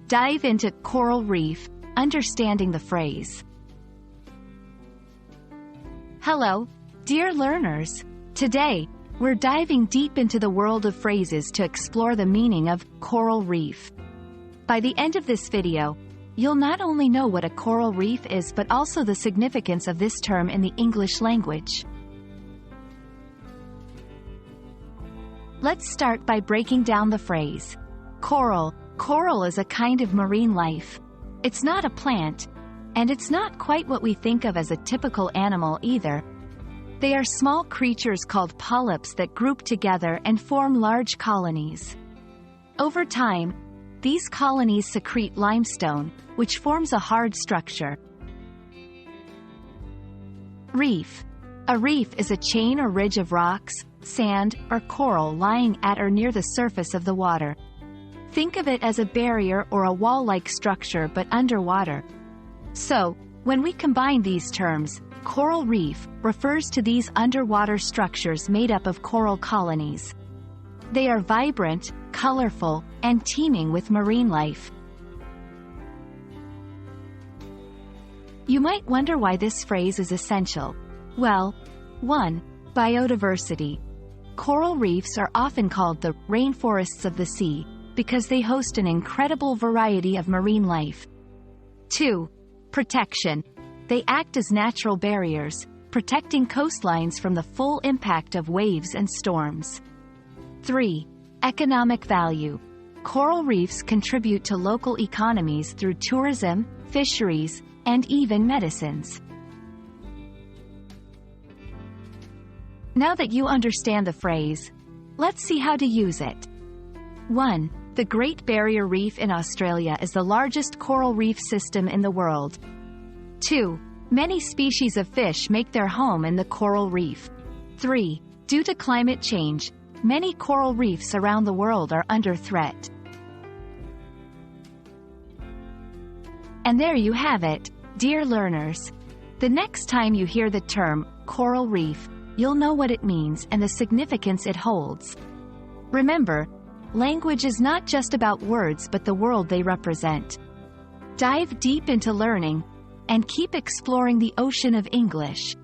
Dive into Coral Reef, understanding the phrase. Hello, dear learners. Today, we're diving deep into the world of phrases to explore the meaning of coral reef. By the end of this video, you'll not only know what a coral reef is but also the significance of this term in the English language. Let's start by breaking down the phrase. Coral. Coral is a kind of marine life. It's not a plant, and it's not quite what we think of as a typical animal either. They are small creatures called polyps that group together and form large colonies. Over time, these colonies secrete limestone, which forms a hard structure. Reef. A reef is a chain or ridge of rocks, sand, or coral lying at or near the surface of the water. Think of it as a barrier or a wall-like structure but underwater. So, when we combine these terms, coral reef refers to these underwater structures made up of coral colonies. They are vibrant, colorful, and teeming with marine life. You might wonder why this phrase is essential. Well, 1. Biodiversity. Coral reefs are often called the rainforests of the sea, because they host an incredible variety of marine life. 2. Protection. They act as natural barriers, protecting coastlines from the full impact of waves and storms. 3. Economic value. Coral reefs contribute to local economies through tourism, fisheries, and even medicines. Now that you understand the phrase, let's see how to use it. 1. The Great Barrier Reef in Australia is the largest coral reef system in the world. 2. Many species of fish make their home in the coral reef. 3. Due to climate change, many coral reefs around the world are under threat. And there you have it, dear learners. The next time you hear the term coral reef, you'll know what it means and the significance it holds. Remember, language is not just about words but the world they represent. Dive deep into learning, and keep exploring the ocean of English.